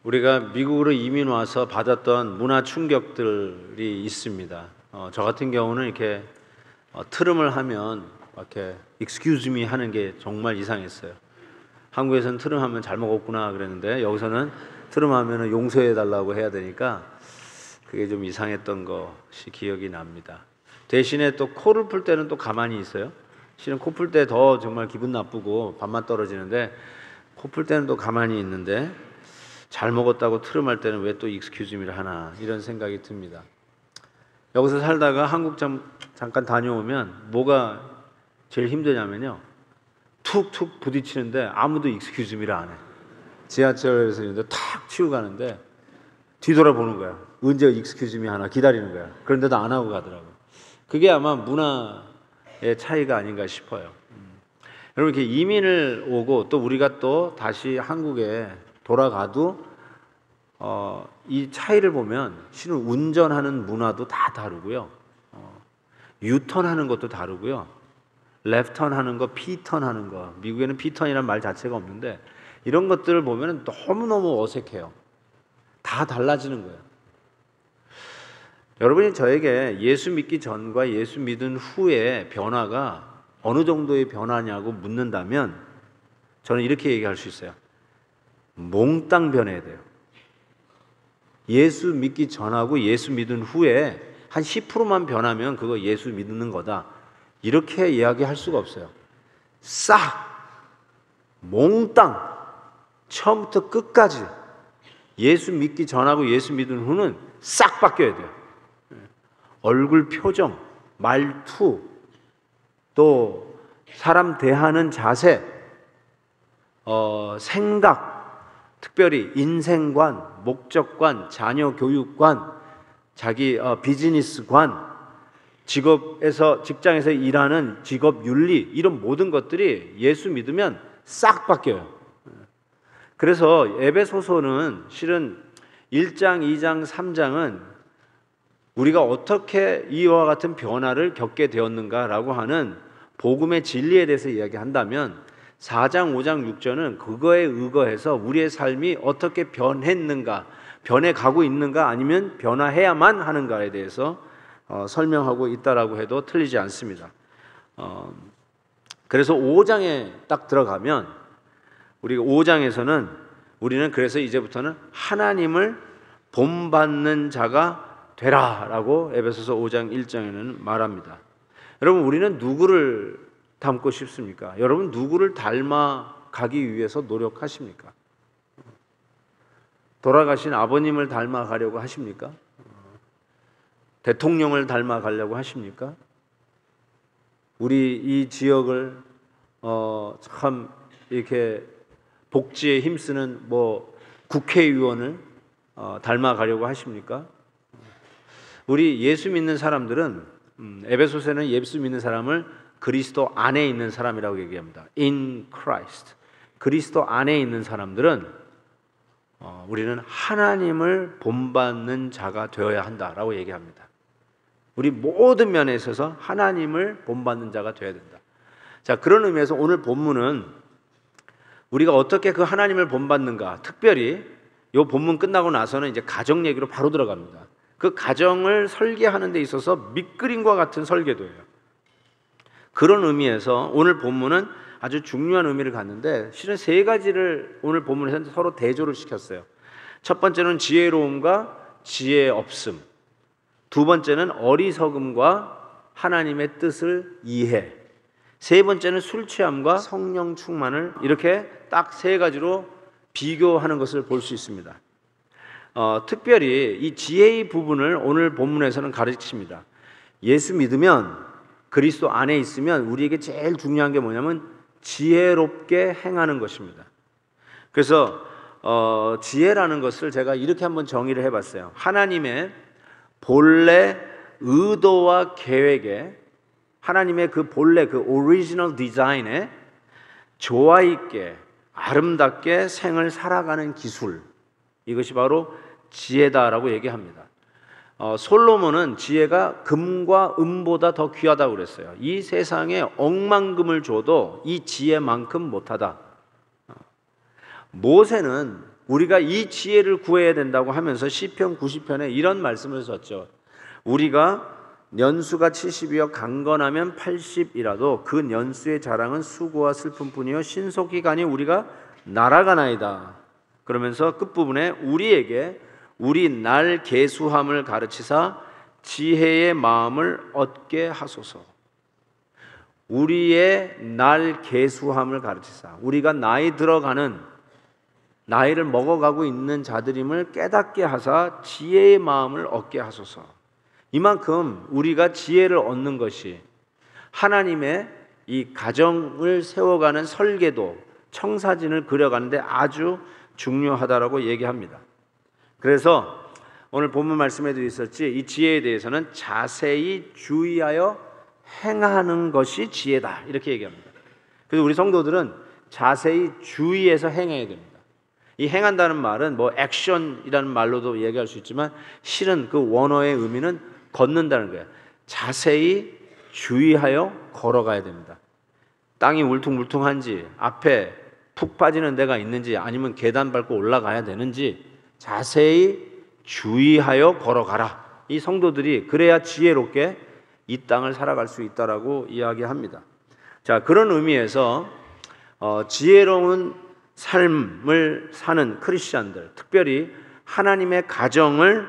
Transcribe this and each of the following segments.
우리가 미국으로 이민 와서 받았던 문화 충격들이 있습니다. 저 같은 경우는 이렇게 트름을 하면 이렇게 excuse me 하는 게 정말 이상했어요. 한국에서는 트름하면 잘 먹었구나 그랬는데 여기서는 트름하면 용서해 달라고 해야 되니까 그게 좀 이상했던 것이 기억이 납니다. 대신에 또 코를 풀 때는 또 가만히 있어요. 실은 코 풀 때 더 정말 기분 나쁘고 밥맛 떨어지는데 코 풀 때는 또 가만히 있는데 잘 먹었다고 트름할 때는 왜 또 excuse me를 하나 이런 생각이 듭니다. 여기서 살다가 한국 잠깐 다녀오면 뭐가 제일 힘드냐면요, 툭툭 부딪히는데 아무도 excuse me를 안 해. 지하철에서 있는데 탁 치고 가는데 뒤돌아보는 거야. 언제 excuse me 하나 기다리는 거야. 그런데도 안 하고 가더라고. 그게 아마 문화의 차이가 아닌가 싶어요. 여러분, 이렇게 이민을 오고 또 우리가 또 다시 한국에 돌아가도 이 차이를 보면 실은 운전하는 문화도 다 다르고요, 유턴하는 것도 다르고요, 레프턴 하는 거, 피턴 하는 거, 미국에는 피턴이라는 말 자체가 없는데 이런 것들을 보면 너무너무 어색해요. 다 달라지는 거예요. 여러분이 저에게 예수 믿기 전과 예수 믿은 후의 변화가 어느 정도의 변화냐고 묻는다면 저는 이렇게 얘기할 수 있어요. 몽땅 변해야 돼요. 예수 믿기 전하고 예수 믿은 후에 한 10%만 변하면 그거 예수 믿는 거다, 이렇게 이야기할 수가 없어요. 싹 몽땅 처음부터 끝까지 예수 믿기 전하고 예수 믿은 후는 싹 바뀌어야 돼요. 얼굴 표정, 말투, 또 사람 대하는 자세, 생각, 특별히 인생관, 목적관, 자녀 교육관, 자기 비즈니스관, 직장에서 일하는 직업 윤리, 이런 모든 것들이 예수 믿으면 싹 바뀌어요. 그래서 에베소서는 실은 1장, 2장, 3장은 우리가 어떻게 이와 같은 변화를 겪게 되었는가라고 하는 복음의 진리에 대해서 이야기한다면 4장, 5장, 6절은 그거에 의거해서 우리의 삶이 어떻게 변했는가, 변해가고 있는가, 아니면 변화해야만 하는가에 대해서 설명하고 있다라고 해도 틀리지 않습니다. 그래서 5장에 딱 들어가면 우리가 5장에서는 우리는 그래서 이제부터는 하나님을 본받는 자가 되라라고 에베소서 5장 1장에는 말합니다. 여러분, 우리는 누구를 닮고 싶습니까? 여러분, 누구를 닮아가기 위해서 노력하십니까? 돌아가신 아버님을 닮아가려고 하십니까? 대통령을 닮아가려고 하십니까? 우리 이 지역을 참 이렇게 복지에 힘쓰는 국회의원을 닮아가려고 하십니까? 우리 예수 믿는 사람들은 에베소서는 예수 믿는 사람을 그리스도 안에 있는 사람이라고 얘기합니다. In Christ. 그리스도 안에 있는 사람들은 우리는 하나님을 본받는 자가 되어야 한다라고 얘기합니다. 우리 모든 면에 있어서 하나님을 본받는 자가 되어야 된다. 자, 그런 의미에서 오늘 본문은 우리가 어떻게 그 하나님을 본받는가, 특별히 이 본문 끝나고 나서는 이제 가정 얘기로 바로 들어갑니다. 그 가정을 설계하는 데 있어서 밑그림과 같은 설계도예요. 그런 의미에서 오늘 본문은 아주 중요한 의미를 갖는데 실은 세 가지를 오늘 본문에서 서로 대조를 시켰어요. 첫 번째는 지혜로움과 지혜 없음, 두 번째는 어리석음과 하나님의 뜻을 이해, 세 번째는 술 취함과 성령 충만을, 이렇게 딱 세 가지로 비교하는 것을 볼 수 있습니다. 특별히 이 지혜의 부분을 오늘 본문에서는 가르칩니다. 예수 믿으면, 그리스도 안에 있으면 우리에게 제일 중요한 게 뭐냐면 지혜롭게 행하는 것입니다. 그래서 지혜라는 것을 제가 이렇게 한번 정의를 해봤어요. 하나님의 본래 의도와 계획에, 하나님의 그 본래 그 오리지널 디자인에 조화 있게 아름답게 생을 살아가는 기술, 이것이 바로 지혜다라고 얘기합니다. 솔로몬은 지혜가 금과 은보다 더 귀하다고 그랬어요. 이 세상에 억만금을 줘도 이 지혜만큼 못하다. 모세는 우리가 이 지혜를 구해야 된다고 하면서 시편 90편에 이런 말씀을 썼죠. 우리가 년수가 70이여 강건하면 80이라도 그 년수의 자랑은 수고와 슬픔뿐이요 신속히가니 우리가 날아가나이다. 그러면서 끝부분에 우리에게 우리 날 계수함을 가르치사 지혜의 마음을 얻게 하소서. 우리의 날 계수함을 가르치사, 우리가 나이 들어가는, 나이를 먹어가고 있는 자들임을 깨닫게 하사 지혜의 마음을 얻게 하소서. 이만큼 우리가 지혜를 얻는 것이 하나님의 이 가정을 세워가는 설계도, 청사진을 그려가는데 아주 중요하다라고 얘기합니다. 그래서 오늘 본문 말씀에도 있었지, 이 지혜에 대해서는 자세히 주의하여 행하는 것이 지혜다, 이렇게 얘기합니다. 그래서 우리 성도들은 자세히 주의해서 행해야 됩니다. 이 행한다는 말은 뭐 액션이라는 말로도 얘기할 수 있지만 실은 그 원어의 의미는 걷는다는 거예요. 자세히 주의하여 걸어가야 됩니다. 땅이 울퉁불퉁한지, 앞에 푹 빠지는 데가 있는지, 아니면 계단 밟고 올라가야 되는지 자세히 주의하여 걸어가라. 이 성도들이 그래야 지혜롭게 이 땅을 살아갈 수 있다라고 이야기합니다. 자, 그런 의미에서 지혜로운 삶을 사는 크리스찬들, 특별히 하나님의 가정을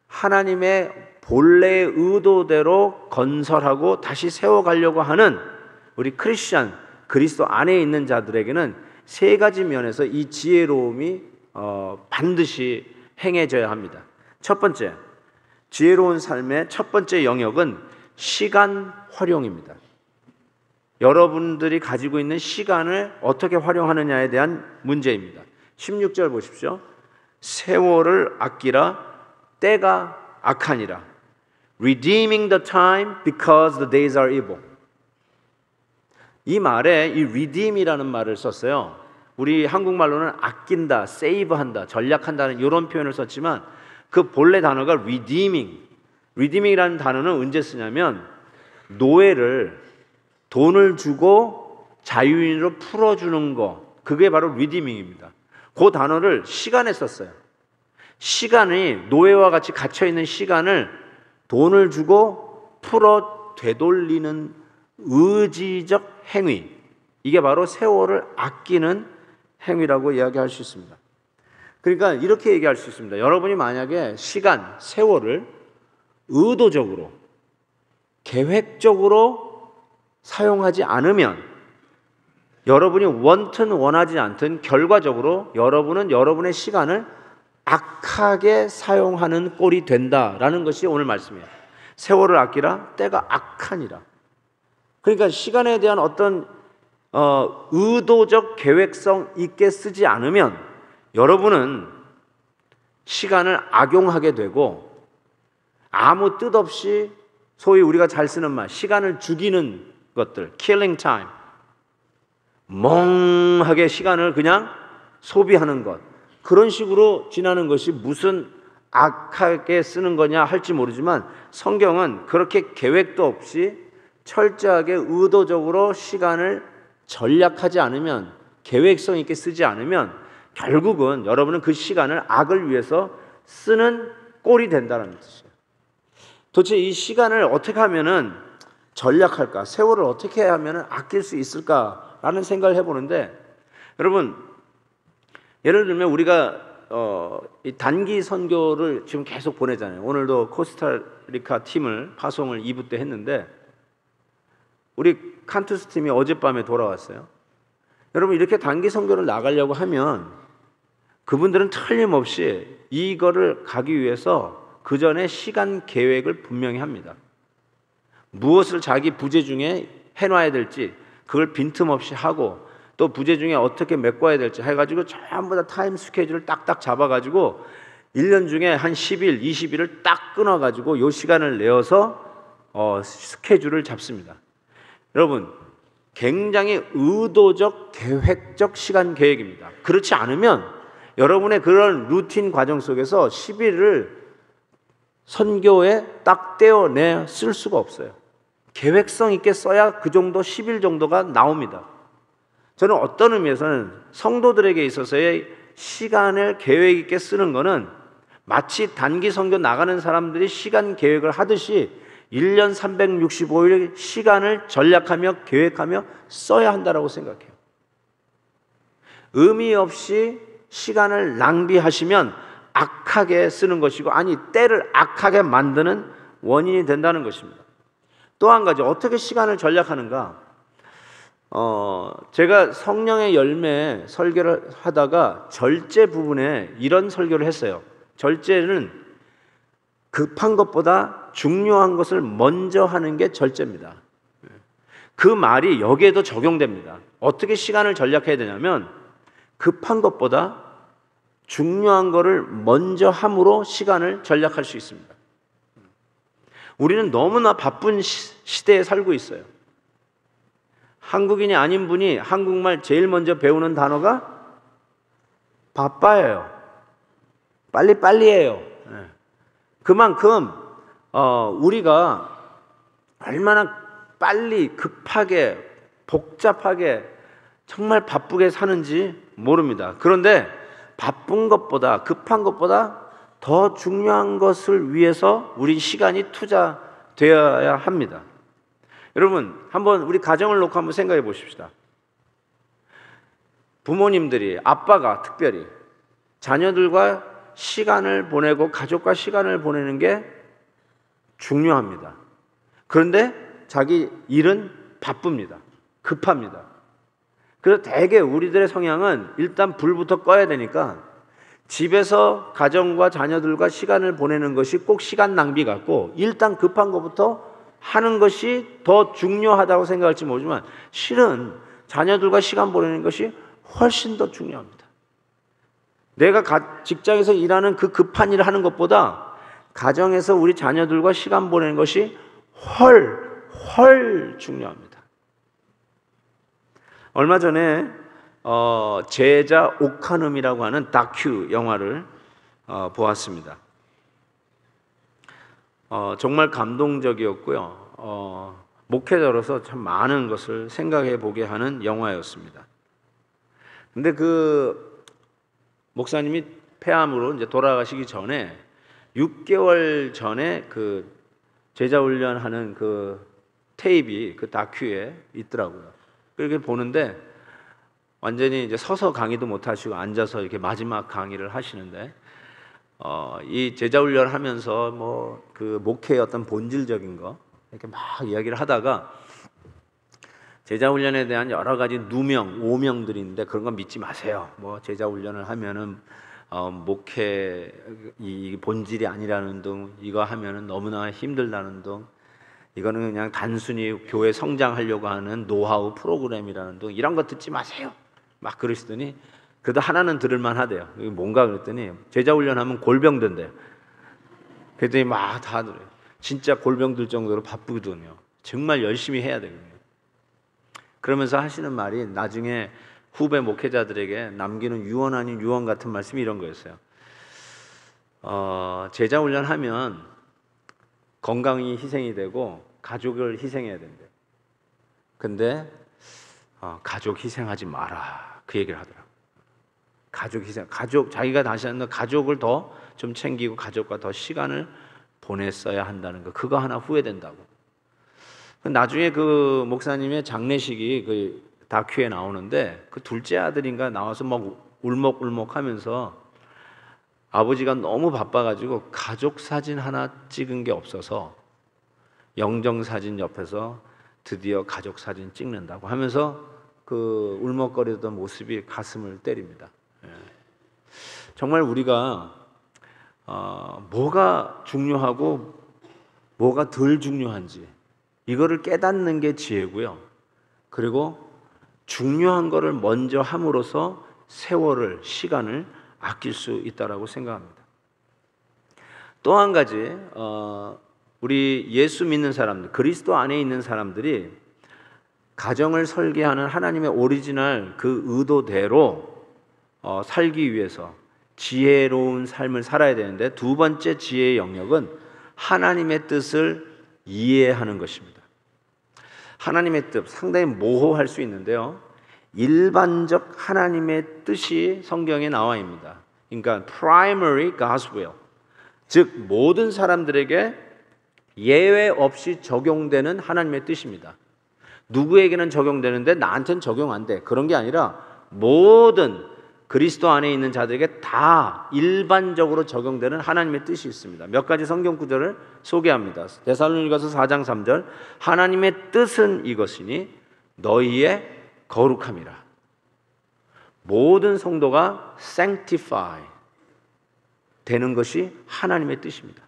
하나님의 본래의 의도대로 건설하고 다시 세워가려고 하는 우리 크리스찬, 그리스도 안에 있는 자들에게는 세 가지 면에서 이 지혜로움이 반드시 행해져야 합니다. 첫 번째, 지혜로운 삶의 첫 번째 영역은 시간 활용입니다. 여러분들이 가지고 있는 시간을 어떻게 활용하느냐에 대한 문제입니다. 16절 보십시오. 세월을 아끼라, 때가 악하니라. Redeeming the time because the days are evil. 이 말에 이 redeem이라는 말을 썼어요. 우리 한국말로는 아낀다, 세이브한다, 전략한다는 이런 표현을 썼지만 그 본래 단어가 redeeming. redeeming이라는 단어는 언제 쓰냐면 노예를 돈을 주고 자유인으로 풀어주는 거, 그게 바로 redeeming입니다. 그 단어를 시간에 썼어요. 시간이 노예와 같이 갇혀있는 시간을 돈을 주고 풀어 되돌리는 의지적 행위, 이게 바로 세월을 아끼는 행위라고 이야기할 수 있습니다. 그러니까 이렇게 얘기할 수 있습니다. 여러분이 만약에 시간, 세월을 의도적으로, 계획적으로 사용하지 않으면 여러분이 원튼 원하지 않든 결과적으로 여러분은 여러분의 시간을 악하게 사용하는 꼴이 된다라는 것이 오늘 말씀이에요. 세월을 아끼라, 때가 악하니라. 그러니까 시간에 대한 어떤 의도적 계획성 있게 쓰지 않으면 여러분은 시간을 악용하게 되고 아무 뜻 없이 소위 우리가 잘 쓰는 말, 시간을 죽이는 것들, killing time, 멍하게 시간을 그냥 소비하는 것, 그런 식으로 지나는 것이 무슨 악하게 쓰는 거냐 할지 모르지만 성경은 그렇게 계획도 없이 철저하게 의도적으로 시간을 전략하지 않으면, 계획성 있게 쓰지 않으면 결국은 여러분은 그 시간을 악을 위해서 쓰는 꼴이 된다는 뜻이에요. 도대체 이 시간을 어떻게 하면은 전략할까? 세월을 어떻게 하면은 아낄 수 있을까라는 생각을 해보는데, 여러분 예를 들면 우리가 이 단기 선교를 지금 계속 보내잖아요. 오늘도 코스타리카 팀을 파송을 2부 때 했는데 우리 칸투스 팀이 어젯밤에 돌아왔어요. 여러분 이렇게 단기 선교를 나가려고 하면 그분들은 틀림없이 이거를 가기 위해서 그 전에 시간 계획을 분명히 합니다. 무엇을 자기 부재 중에 해놔야 될지 그걸 빈틈없이 하고, 또 부재 중에 어떻게 메꿔야 될지 해가지고 전부 다 타임 스케줄을 딱딱 잡아가지고 1년 중에 한 10일, 20일을 딱 끊어가지고 요 시간을 내어서 스케줄을 잡습니다. 여러분 굉장히 의도적, 계획적 시간 계획입니다. 그렇지 않으면 여러분의 그런 루틴 과정 속에서 10일을 선교에 딱 떼어내 쓸 수가 없어요. 계획성 있게 써야 그 정도 10일 정도가 나옵니다. 저는 어떤 의미에서는 성도들에게 있어서의 시간을 계획 있게 쓰는 거는 마치 단기 선교 나가는 사람들이 시간 계획을 하듯이 1년 365일 시간을 전략하며 계획하며 써야 한다라고 생각해요. 의미 없이 시간을 낭비하시면 악하게 쓰는 것이고, 아니 때를 악하게 만드는 원인이 된다는 것입니다. 또 한 가지, 어떻게 시간을 전략하는가? 제가 성령의 열매 설교를 하다가 절제 부분에 이런 설교를 했어요. 절제는 급한 것보다 중요한 것을 먼저 하는 게 절제입니다. 그 말이 여기에도 적용됩니다. 어떻게 시간을 전략해야 되냐면, 급한 것보다 중요한 것을 먼저 함으로 시간을 전략할 수 있습니다. 우리는 너무나 바쁜 시대에 살고 있어요. 한국인이 아닌 분이 한국말 제일 먼저 배우는 단어가 바빠요. 빨리빨리해요. 그만큼 우리가 얼마나 빨리, 급하게, 복잡하게, 정말 바쁘게 사는지 모릅니다. 그런데 바쁜 것보다, 급한 것보다 더 중요한 것을 위해서 우리 시간이 투자되어야 합니다. 여러분, 한번 우리 가정을 놓고 한번 생각해 보십시다. 부모님들이, 아빠가 특별히 자녀들과 시간을 보내고 가족과 시간을 보내는 게 중요합니다. 그런데 자기 일은 바쁩니다. 급합니다. 그래서 대개 우리들의 성향은 일단 불부터 꺼야 되니까 집에서 가정과 자녀들과 시간을 보내는 것이 꼭 시간 낭비 같고, 일단 급한 것부터 하는 것이 더 중요하다고 생각할지 모르지만 실은 자녀들과 시간 보내는 것이 훨씬 더 중요합니다. 내가 직장에서 일하는 그 급한 일을 하는 것보다 가정에서 우리 자녀들과 시간 보내는 것이 훨 중요합니다. 얼마 전에 제자 오카눔이라고 하는 다큐 영화를 보았습니다. 정말 감동적이었고요. 목회자로서 참 많은 것을 생각해 보게 하는 영화였습니다. 근데 그 목사님이 폐암으로 이제 돌아가시기 전에 6개월 전에 그 제자 훈련하는 그 테이프가 그 다큐에 있더라고요. 그렇게 보는데 완전히 이제 서서 강의도 못 하시고 앉아서 이렇게 마지막 강의를 하시는데, 이 제자 훈련을 하면서 뭐 그 목회의 어떤 본질적인 거 이렇게 막 이야기를 하다가 제자 훈련에 대한 여러 가지 누명, 오명들이 있는데 그런 건 믿지 마세요. 뭐 제자 훈련을 하면은 목회 이 본질이 아니라는 등, 이거 하면은 너무나 힘들다는 등, 이거는 그냥 단순히 교회 성장하려고 하는 노하우 프로그램이라는 등, 이런 거 듣지 마세요. 막 그러시더니 그래도 하나는 들을만 하대요. 이게 뭔가 그랬더니 제자 훈련하면 골병 든대요. 그랬더니 막 다 들어요. 진짜 골병 들 정도로 바쁘거든요. 정말 열심히 해야 되거든요. 그러면서 하시는 말이 나중에 후배 목회자들에게 남기는 유언 아닌 유언 같은 말씀이 이런 거였어요. 제자 훈련하면 건강이 희생이 되고 가족을 희생해야 된대. 근데 가족 희생하지 마라, 그 얘기를 하더라고요. 가족 희생, 자기가 다시 한번 가족을 더 좀 챙기고 가족과 더 시간을 보냈어야 한다는 거, 그거 하나 후회된다고. 나중에 그 목사님의 장례식이 그 다큐에 나오는데, 그 둘째 아들인가 나와서 막 울먹울먹하면서 아버지가 너무 바빠가지고 가족 사진 하나 찍은 게 없어서 영정 사진 옆에서 드디어 가족 사진 찍는다고 하면서 그 울먹거리던 모습이 가슴을 때립니다. 정말 우리가 뭐가 중요하고 뭐가 덜 중요한지 이거를 깨닫는 게 지혜고요. 그리고 중요한 거를 먼저 함으로써 세월을, 시간을 아낄 수 있다라고 생각합니다. 또 한 가지, 우리 예수 믿는 사람들, 그리스도 안에 있는 사람들이 가정을 설계하는 하나님의 오리지널 그 의도대로 살기 위해서 지혜로운 삶을 살아야 되는데, 두 번째 지혜의 영역은 하나님의 뜻을 이해하는 것입니다. 하나님의 뜻, 상당히 모호할 수 있는데요, 일반적 하나님의 뜻이 성경에 나와 있습니다. 그러니까 primary God's will, 즉 모든 사람들에게 예외 없이 적용되는 하나님의 뜻입니다. 누구에게는 적용되는데 나한테는 적용 안 돼, 그런 게 아니라 모든 그리스도 안에 있는 자들에게 다 일반적으로 적용되는 하나님의 뜻이 있습니다. 몇 가지 성경 구절을 소개합니다. 데살로니가서 4장 3절, 하나님의 뜻은 이것이니 너희의 거룩함이라. 모든 성도가 sanctify 되는 것이 하나님의 뜻입니다.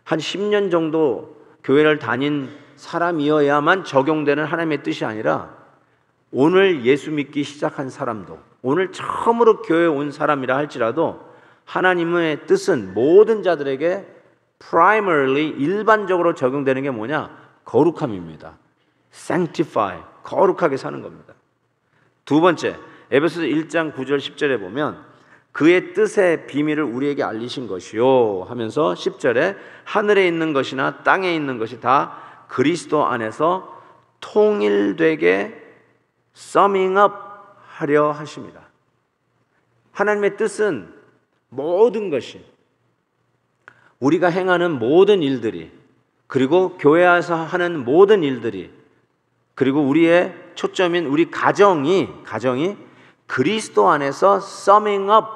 한 10년 정도 교회를 다닌 사람이어야만 적용되는 하나님의 뜻이 아니라 오늘 예수 믿기 시작한 사람도, 오늘 처음으로 교회에 온 사람이라 할지라도 하나님의 뜻은 모든 자들에게 primarily 일반적으로 적용되는 게 뭐냐? 거룩함입니다. sanctify, 거룩하게 사는 겁니다. 두 번째, 에베소서 1장 9절 10절에 보면 그의 뜻의 비밀을 우리에게 알리신 것이요 하면서 10절에 하늘에 있는 것이나 땅에 있는 것이 다 그리스도 안에서 통일되게 summing up 하려 하십니다. 하나님의 뜻은 모든 것이, 우리가 행하는 모든 일들이, 그리고 교회에서 하는 모든 일들이, 그리고 우리의 초점인 우리 가정이 그리스도 안에서 summing up,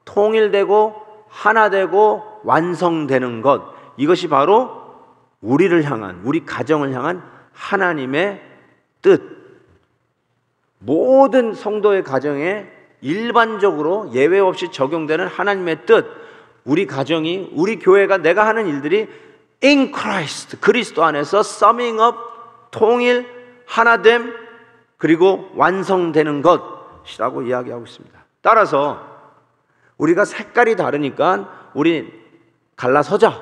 통일되고 하나되고 완성되는 것, 이것이 바로 우리를 향한, 우리 가정을 향한 하나님의 뜻. 모든 성도의 가정에 일반적으로 예외 없이 적용되는 하나님의 뜻, 우리 가정이, 우리 교회가, 내가 하는 일들이 in Christ, 그리스도 안에서 summing up, 통일, 하나됨, 그리고 완성되는 것이라고 이야기하고 있습니다. 따라서 우리가 색깔이 다르니까 우리 갈라서자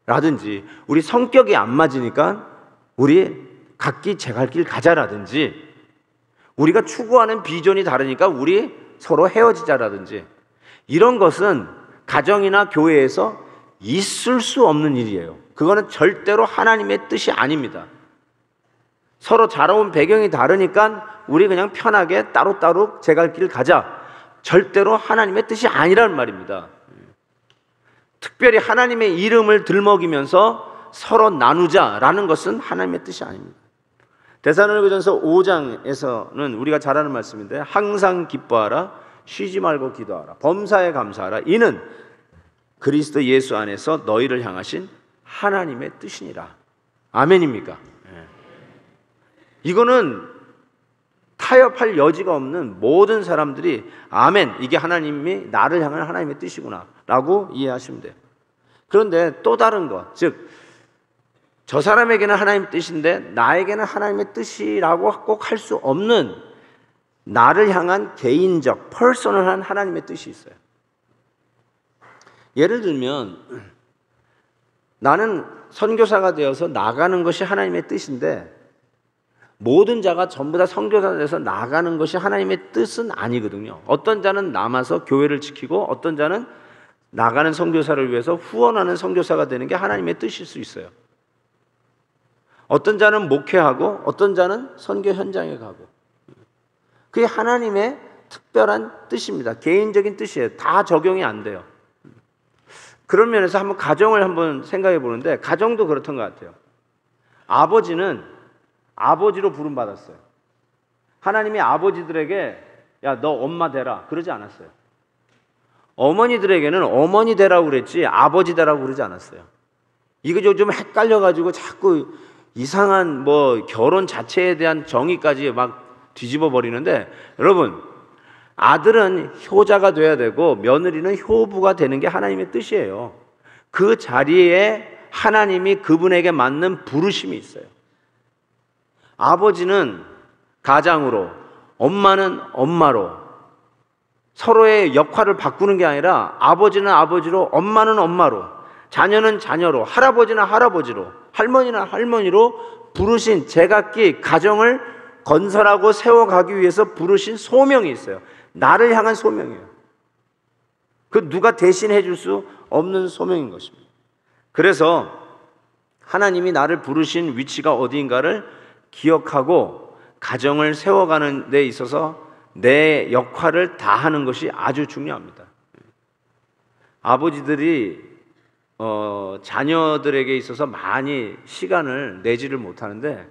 라든지, 우리 성격이 안 맞으니까 우리 각기 제 갈 길 가자라든지, 우리가 추구하는 비전이 다르니까 우리 서로 헤어지자라든지, 이런 것은 가정이나 교회에서 있을 수 없는 일이에요. 그거는 절대로 하나님의 뜻이 아닙니다. 서로 자라온 배경이 다르니까 우리 그냥 편하게 따로따로 제 갈 길 가자, 절대로 하나님의 뜻이 아니라는 말입니다. 특별히 하나님의 이름을 들먹이면서 서로 나누자라는 것은 하나님의 뜻이 아닙니다. 데살로니가전서 5장에서는 우리가 잘 아는 말씀인데, 항상 기뻐하라, 쉬지 말고 기도하라, 범사에 감사하라, 이는 그리스도 예수 안에서 너희를 향하신 하나님의 뜻이니라. 아멘입니까? 이거는 타협할 여지가 없는, 모든 사람들이 아멘, 이게 하나님이 나를 향한 하나님의 뜻이구나 라고 이해하시면 돼요. 그런데 또 다른 것, 즉 저 사람에게는 하나님의 뜻인데 나에게는 하나님의 뜻이라고 꼭 할 수 없는, 나를 향한 개인적, 퍼스널한 하나님의 뜻이 있어요. 예를 들면 나는 선교사가 되어서 나가는 것이 하나님의 뜻인데, 모든 자가 전부 다 선교사가 돼서 나가는 것이 하나님의 뜻은 아니거든요. 어떤 자는 남아서 교회를 지키고, 어떤 자는 나가는 선교사를 위해서 후원하는 선교사가 되는 게 하나님의 뜻일 수 있어요. 어떤 자는 목회하고, 어떤 자는 선교 현장에 가고, 그게 하나님의 특별한 뜻입니다. 개인적인 뜻이에요. 다 적용이 안 돼요. 그런 면에서 한번 가정을 한번 생각해 보는데, 가정도 그렇던 것 같아요. 아버지는 아버지로 부름받았어요. 하나님이 아버지들에게 야, 너 엄마 되라 그러지 않았어요. 어머니들에게는 어머니 되라고 그랬지 아버지 되라고 그러지 않았어요. 이거 좀 헷갈려가지고 자꾸 이상한 결혼 자체에 대한 정의까지 막 뒤집어 버리는데, 여러분, 아들은 효자가 돼야 되고 며느리는 효부가 되는 게 하나님의 뜻이에요. 그 자리에 하나님이 그분에게 맞는 부르심이 있어요. 아버지는 가장으로, 엄마는 엄마로 서로의 역할을 바꾸는 게 아니라, 아버지는 아버지로, 엄마는 엄마로, 자녀는 자녀로, 할아버지는 할아버지로, 할머니는 할머니로 부르신, 제각기 가정을 건설하고 세워가기 위해서 부르신 소명이 있어요. 나를 향한 소명이에요. 그 누가 대신해 줄 수 없는 소명인 것입니다. 그래서 하나님이 나를 부르신 위치가 어디인가를 기억하고 가정을 세워가는 데 있어서 내 역할을 다하는 것이 아주 중요합니다. 아버지들이 자녀들에게 있어서 많이 시간을 내지를 못하는데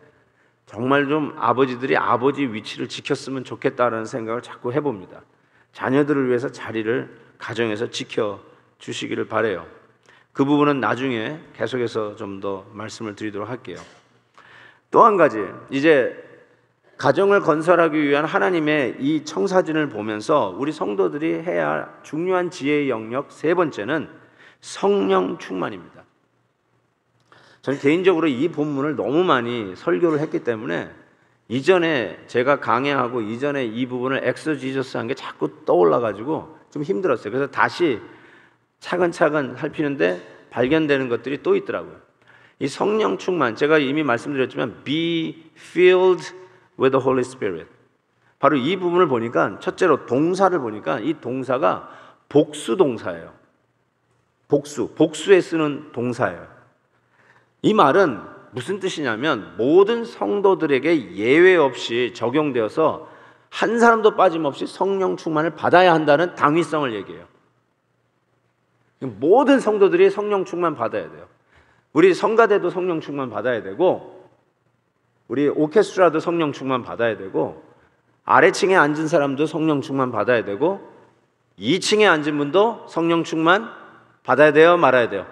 정말 좀 아버지들이 아버지 위치를 지켰으면 좋겠다는 생각을 자꾸 해봅니다. 자녀들을 위해서 자리를 가정에서 지켜주시기를 바라요. 그 부분은 나중에 계속해서 좀 더 말씀을 드리도록 할게요. 또 한 가지, 이제 가정을 건설하기 위한 하나님의 이 청사진을 보면서 우리 성도들이 해야 할 중요한 지혜의 영역 세 번째는 성령 충만입니다. 저는 개인적으로 이 본문을 너무 많이 설교를 했기 때문에 이전에 제가 강해하고 이전에 이 부분을 엑소지저스 한 게 자꾸 떠올라가지고 좀 힘들었어요. 그래서 다시 차근차근 살피는데 발견되는 것들이 또 있더라고요. 이 성령 충만, 제가 이미 말씀드렸지만 be filled with the Holy Spirit. 바로 이 부분을 보니까 첫째로 동사를 보니까 이 동사가 복수 동사예요. 복수에 쓰는 동사예요. 이 말은 무슨 뜻이냐면 모든 성도들에게 예외 없이 적용되어서 한 사람도 빠짐없이 성령 충만을 받아야 한다는 당위성을 얘기해요. 모든 성도들이 성령 충만 받아야 돼요. 우리 성가대도 성령 충만 받아야 되고 우리 오케스트라도 성령 충만 받아야 되고 아래층에 앉은 사람도 성령 충만 받아야 되고 2층에 앉은 분도 성령 충만 받아야 돼요? 말아야 돼요?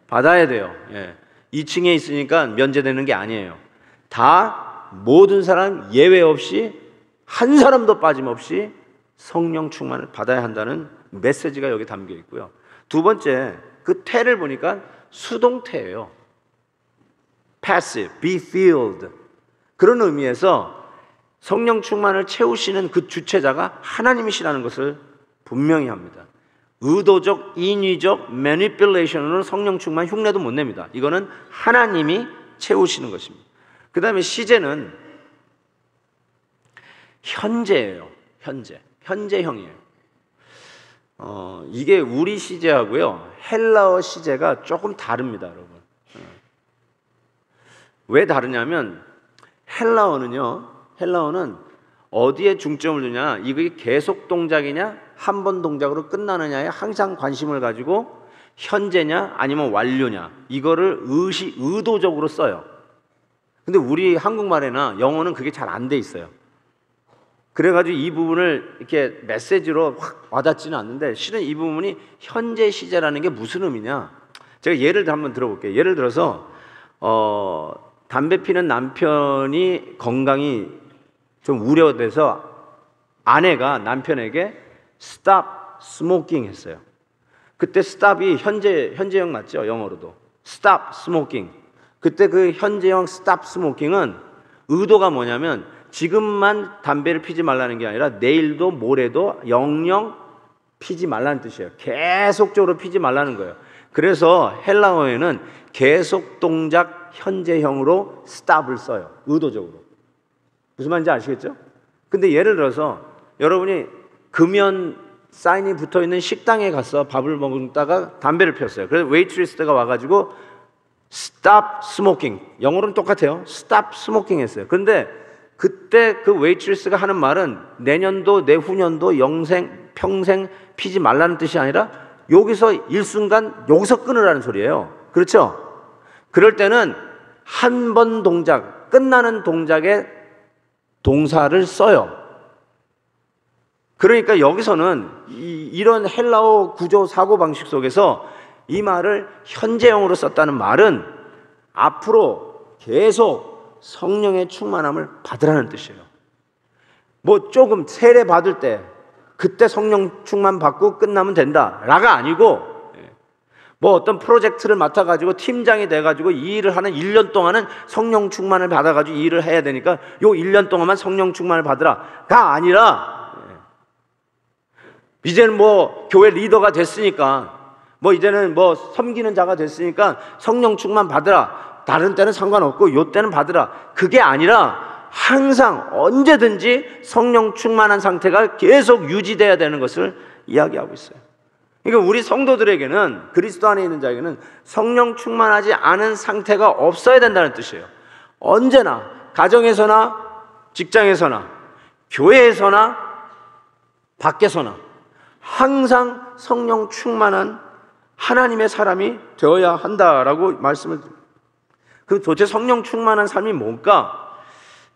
받아야 돼요. 예. 2층에 있으니까 면제되는 게 아니에요. 다 모든 사람 예외 없이 한 사람도 빠짐없이 성령 충만을 받아야 한다는 메시지가 여기 담겨 있고요. 두 번째, 그 태를 보니까 수동태예요. passive, be filled. 그런 의미에서 성령 충만을 채우시는 그 주체자가 하나님이시라는 것을 분명히 합니다. 의도적, 인위적 매니플레이션으로 성령 충만 흉내도 못 냅니다. 이거는 하나님이 채우시는 것입니다. 그 다음에 시제는 현재예요. 현재형이에요. 이게 우리 시제하고요 헬라어 시제가 조금 다릅니다, 여러분. 왜 다르냐면 헬라어는 어디에 중점을 두냐, 이게 계속 동작이냐 한 번 동작으로 끝나느냐에 항상 관심을 가지고 현재냐 아니면 완료냐 이거를 의도적으로 써요. 근데 우리 한국말이나 영어는 그게 잘 안 돼 있어요. 그래가지고 이 부분을 이렇게 메시지로 확 와닿지는 않는데 실은 이 부분이 현재 시제라는 게 무슨 의미냐, 제가 예를 한번 들어볼게요. 예를 들어서 담배 피는 남편이 건강이 좀 우려돼서 아내가 남편에게 stop smoking 했어요. 그때 stop이 현재형 맞죠? 영어로도 stop smoking. 그때 그 현재형 stop smoking은 의도가 뭐냐면 지금만 담배를 피지 말라는 게 아니라 내일도 모레도 영영 피지 말라는 뜻이에요. 계속적으로 피지 말라는 거예요. 그래서 헬라어에는 계속 동작 현재형으로 stop을 써요. 의도적으로. 무슨 말인지 아시겠죠? 근데 예를 들어서 여러분이 금연 사인이 붙어있는 식당에 가서 밥을 먹다가 담배를 폈어요. 그래서 웨이트리스가 와가지고 stop smoking, 영어로는 똑같아요. stop smoking 했어요. 근데 그때 그 웨이트리스가 하는 말은 내년도 내후년도 평생 피지 말라는 뜻이 아니라 여기서 일순간 여기서 끊으라는 소리예요. 그렇죠? 그럴 때는 한 번 동작, 끝나는 동작에 동사를 써요. 그러니까 여기서는 이런 헬라어 구조 사고방식 속에서 이 말을 현재형으로 썼다는 말은 앞으로 계속 성령의 충만함을 받으라는 뜻이에요. 뭐 조금 세례 받을 때 그때 성령 충만 받고 끝나면 된다라가 아니고 뭐 어떤 프로젝트를 맡아가지고 팀장이 돼가지고 이 일을 하는 1년 동안은 성령 충만을 받아가지고 이 일을 해야 되니까 요 1년 동안만 성령 충만을 받으라가 아니라 이제는 뭐 교회 리더가 됐으니까 뭐 이제는 뭐 섬기는 자가 됐으니까 성령 충만 받으라, 다른 때는 상관없고 요 때는 받으라, 그게 아니라 항상 언제든지 성령 충만한 상태가 계속 유지돼야 되는 것을 이야기하고 있어요. 그러니까 우리 성도들에게는, 그리스도 안에 있는 자에게는 성령 충만하지 않은 상태가 없어야 된다는 뜻이에요. 언제나 가정에서나 직장에서나 교회에서나 밖에서나 항상 성령 충만한 하나님의 사람이 되어야 한다라고 말씀을 드립니다. 그럼 도대체 성령 충만한 삶이 뭘까?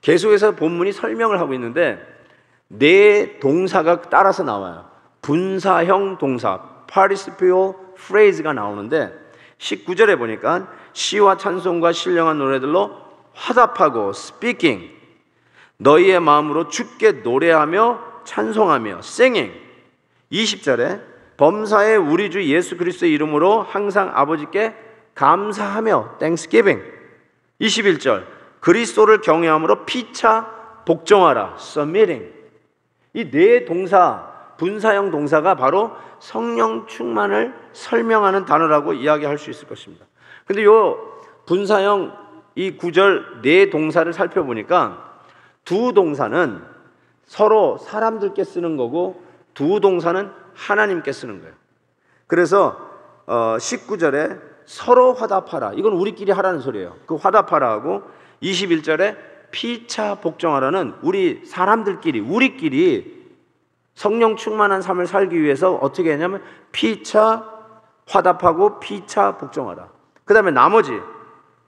계속해서 본문이 설명을 하고 있는데 네 동사가 따라서 나와요. 분사형 동사 participial phrase가 나오는데 19절에 보니까 시와 찬송과 신령한 노래들로 화답하고 speaking 너희의 마음으로 주께 노래하며 찬송하며 singing 20절에 범사의 우리 주 예수 그리스도의 이름으로 항상 아버지께 감사하며 thanksgiving 21절 그리스도를 경외함으로 피차 복종하라 submitting 이 네 동사 분사형 동사가 바로 성령 충만을 설명하는 단어라고 이야기할 수 있을 것입니다. 근데 요 분사형 이 구절 네 동사를 살펴보니까 두 동사는 서로 사람들께 쓰는 거고 두 동사는 하나님께 쓰는 거예요. 그래서 19절에 서로 화답하라. 이건 우리끼리 하라는 소리예요. 그 화답하라 하고 21절에 피차 복종하라는 우리 사람들끼리 우리끼리 성령 충만한 삶을 살기 위해서 어떻게 했냐면 피차 화답하고 피차 복종하라. 그 다음에 나머지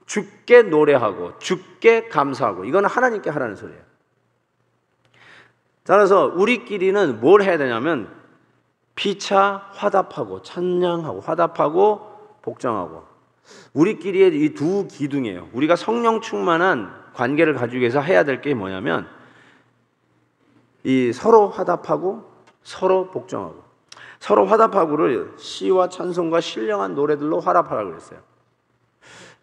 주께 노래하고 주께 감사하고 이건 하나님께 하라는 소리예요. 따라서 우리끼리는 뭘 해야 되냐면 피차 화답하고 찬양하고 화답하고 복종하고 우리끼리의 이 두 기둥이에요. 우리가 성령 충만한 관계를 가지기 위해서 해야 될 게 뭐냐면 이 서로 화답하고 서로 복종하고 서로 화답하고를 시와 찬송과 신령한 노래들로 화답하라고 그랬어요.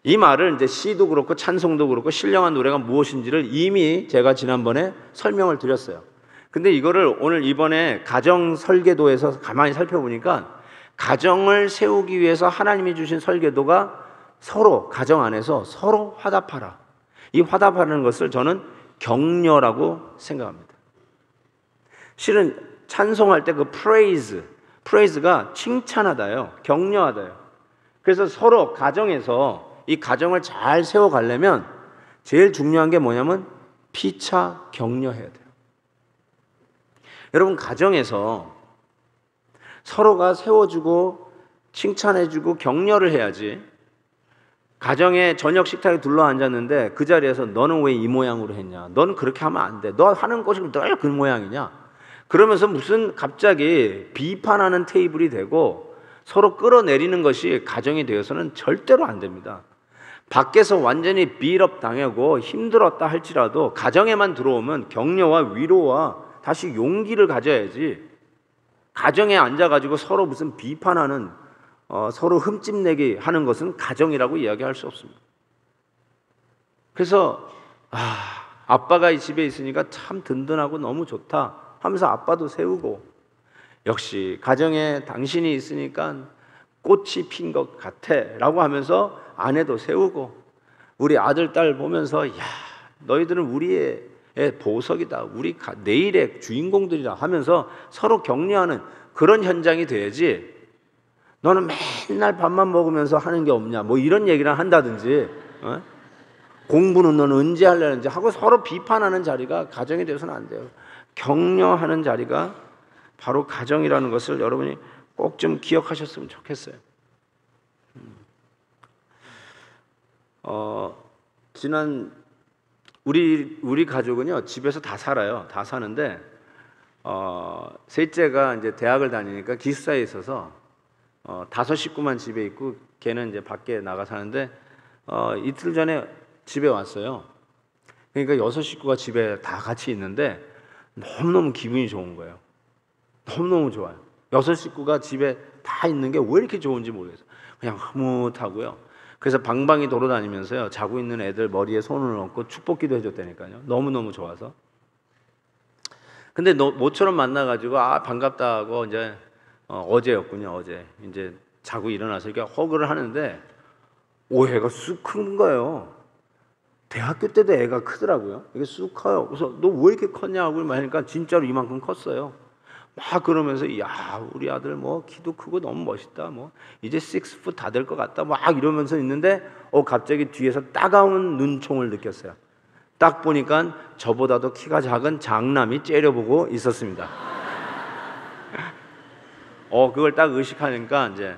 이 말을 이제 시도 그렇고 찬송도 그렇고 신령한 노래가 무엇인지를 이미 제가 지난번에 설명을 드렸어요. 근데 이거를 오늘 이번에 가정 설계도에서 가만히 살펴보니까 가정을 세우기 위해서 하나님이 주신 설계도가 서로 가정 안에서 서로 화답하라. 이 화답하는 것을 저는 격려라고 생각합니다. 실은 찬송할 때 그 프레이즈가 칭찬하다요, 격려하다요. 그래서 서로 가정에서 이 가정을 잘 세워가려면 제일 중요한 게 뭐냐면 피차 격려해야 돼요. 여러분 가정에서 서로가 세워주고 칭찬해주고 격려를 해야지. 가정에 저녁 식탁에 둘러앉았는데 그 자리에서 너는 왜 이 모양으로 했냐? 너는 그렇게 하면 안 돼. 너 하는 것이 늘 그 모양이냐? 그러면서 무슨 갑자기 비판하는 테이블이 되고 서로 끌어내리는 것이 가정이 되어서는 절대로 안 됩니다. 밖에서 완전히 비업 당하고 힘들었다 할지라도 가정에만 들어오면 격려와 위로와 다시 용기를 가져야지. 가정에 앉아가지고 서로 무슨 비판하는 서로 흠집내기 하는 것은 가정이라고 이야기할 수 없습니다. 그래서 아빠가 이 집에 있으니까 참 든든하고 너무 좋다 하면서 아빠도 세우고 역시 가정에 당신이 있으니까 꽃이 핀 것 같아 라고 하면서 아내도 세우고 우리 아들 딸 보면서 야 너희들은 우리의 보석이다 우리 내일의 주인공들이다 하면서 서로 격려하는 그런 현장이 돼야지 너는 맨날 밥만 먹으면서 하는 게 없냐 뭐 이런 얘기를 한다든지 공부는 너는 언제 하려는지 하고 서로 비판하는 자리가 가정이 되어서는 안 돼요. 격려하는 자리가 바로 가정이라는 것을 여러분이 꼭 좀 기억하셨으면 좋겠어요. 지난 우리 가족은요 집에서 다 살아요. 다 사는데 셋째가 이제 대학을 다니니까 기숙사에 있어서 5 식구만 집에 있고 걔는 이제 밖에 나가 사는데 이틀 전에 집에 왔어요. 그러니까 6 식구가 집에 다 같이 있는데 너무너무 기분이 좋은 거예요. 너무너무 좋아요. 6 식구가 집에 다 있는 게 왜 이렇게 좋은지 모르겠어요. 그냥 흐뭇하고요. 그래서 방방이 돌아다니면서요 자고 있는 애들 머리에 손을 얹고 축복기도 해줬다니까요. 너무너무 좋아서. 근데 모처럼 만나가지고 반갑다 하고 이제 어제였군요. 어제 이제 자고 일어나서 이렇게 허그를 하는데 애가 쑥 큰 거예요. 대학교 때도 애가 크더라고요. 이게 쑥 커요. 그래서 너 왜 이렇게 컸냐고 말하니까 진짜로 이만큼 컸어요. 막 그러면서 야 우리 아들 뭐 키도 크고 너무 멋있다. 뭐 이제 6풋 다 될 것 같다. 막 이러면서 있는데 갑자기 뒤에서 따가운 눈총을 느꼈어요. 딱 보니까 저보다도 키가 작은 장남이 째려보고 있었습니다. 그걸 딱 의식하니까 이제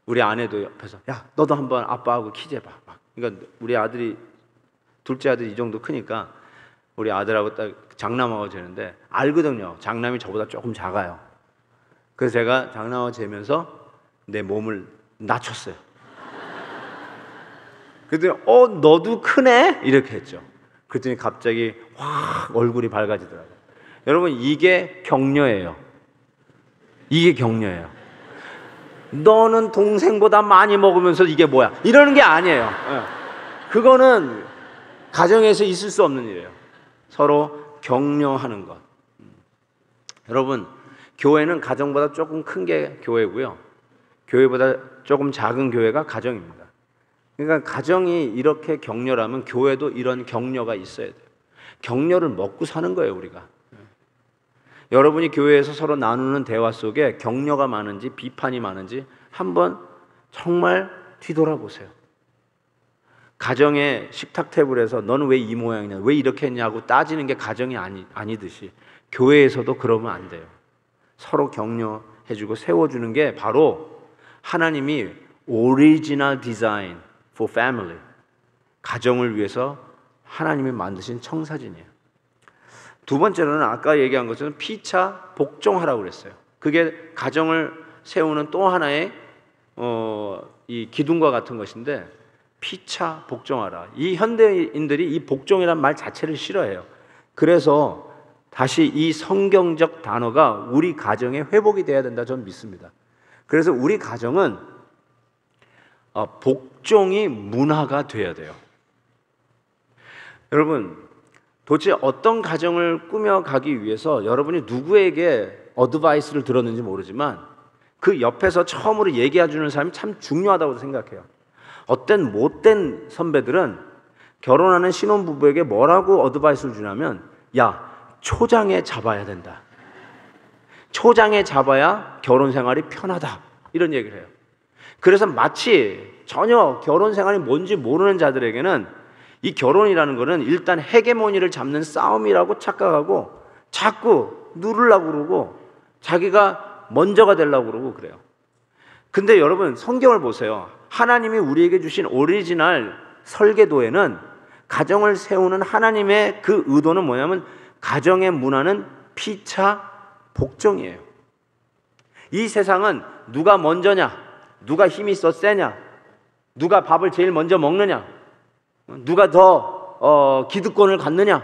우리 아내도 옆에서 야 너도 한번 아빠하고 키 재봐. 그러니까 우리 아들이 둘째 아들이 이 정도 크니까 우리 아들하고 딱 장남하고 재는데 알거든요. 장남이 저보다 조금 작아요. 그래서 제가 장남하고 재면서 내 몸을 낮췄어요. 그랬더니 너도 크네? 이렇게 했죠. 그랬더니 갑자기 확 얼굴이 밝아지더라고요. 여러분 이게 격려예요. 이게 격려예요. 너는 동생보다 많이 먹으면서 이게 뭐야? 이러는 게 아니에요. 그거는 가정에서 있을 수 없는 일이에요. 서로 격려하는 것. 여러분 교회는 가정보다 조금 큰 게 교회고요. 교회보다 조금 작은 교회가 가정입니다. 그러니까 가정이 이렇게 격려라면 교회도 이런 격려가 있어야 돼요. 격려를 먹고 사는 거예요, 우리가. 여러분이 교회에서 서로 나누는 대화 속에 격려가 많은지 비판이 많은지 한번 정말 뒤돌아보세요. 가정의 식탁 테이블에서 너는 왜 이 모양이냐, 왜 이렇게 했냐고 따지는 게 가정이 아니듯이 교회에서도 그러면 안 돼요. 서로 격려해주고 세워주는 게 바로 하나님이 오리지널 디자인 for family, 가정을 위해서 하나님이 만드신 청사진이에요. 두 번째로는 아까 얘기한 것처럼 피차 복종하라고 그랬어요. 그게 가정을 세우는 또 하나의 이 기둥과 같은 것인데 피차 복종하라. 이 현대인들이 이 복종이란 말 자체를 싫어해요. 그래서 다시 이 성경적 단어가 우리 가정에 회복이 돼야 된다 저는 믿습니다. 그래서 우리 가정은 복종이 문화가 돼야 돼요. 여러분 도대체 어떤 가정을 꾸며가기 위해서 여러분이 누구에게 어드바이스를 들었는지 모르지만 그 옆에서 처음으로 얘기해주는 사람이 참 중요하다고 생각해요. 어떤 못된 선배들은 결혼하는 신혼부부에게 뭐라고 어드바이스를 주냐면 야 초장에 잡아야 된다. 초장에 잡아야 결혼 생활이 편하다. 이런 얘기를 해요. 그래서 마치 전혀 결혼 생활이 뭔지 모르는 자들에게는 이 결혼이라는 것은 일단 헤게모니를 잡는 싸움이라고 착각하고 자꾸 누르려고 그러고 자기가 먼저가 되려고 그러고 그래요. 근데 여러분 성경을 보세요. 하나님이 우리에게 주신 오리지널 설계도에는 가정을 세우는 하나님의 그 의도는 뭐냐면 가정의 문화는 피차 복종이에요. 이 세상은 누가 먼저냐, 누가 힘이 더 세냐, 누가 밥을 제일 먼저 먹느냐, 누가 더 기득권을 갖느냐,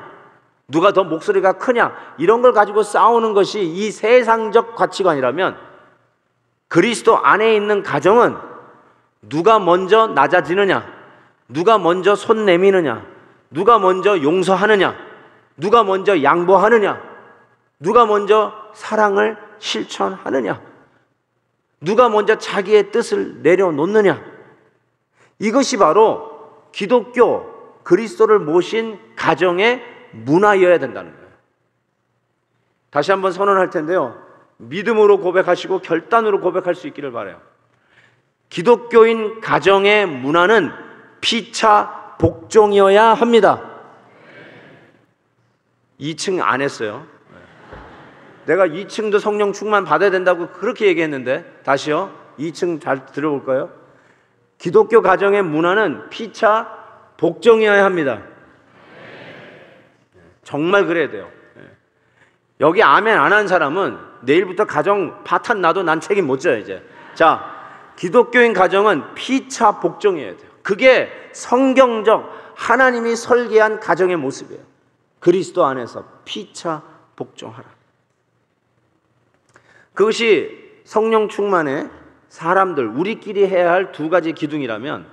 누가 더 목소리가 크냐, 이런 걸 가지고 싸우는 것이 이 세상적 가치관이라면 그리스도 안에 있는 가정은 누가 먼저 낮아지느냐, 누가 먼저 손 내미느냐, 누가 먼저 용서하느냐, 누가 먼저 양보하느냐, 누가 먼저 사랑을 실천하느냐, 누가 먼저 자기의 뜻을 내려놓느냐, 이것이 바로 기독교 그리스도를 모신 가정의 문화여야 된다는 거예요. 다시 한번 선언할 텐데요, 믿음으로 고백하시고 결단으로 고백할 수 있기를 바라요. 기독교인 가정의 문화는 피차 복종이어야 합니다. 2층 안 했어요. 내가 2층도 성령 충만 받아야 된다고 그렇게 얘기했는데 다시요. 2층 잘 들어볼까요? 기독교 가정의 문화는 피차 복종이어야 합니다. 정말 그래야 돼요. 여기 아멘 안 한 사람은 내일부터 가정 파탄 나도 난 책임 못 져요 이제. 자, 기독교인 가정은 피차 복종이어야 돼요. 그게 성경적 하나님이 설계한 가정의 모습이에요. 그리스도 안에서 피차 복종하라. 그것이 성령 충만의 사람들 우리끼리 해야 할 두 가지 기둥이라면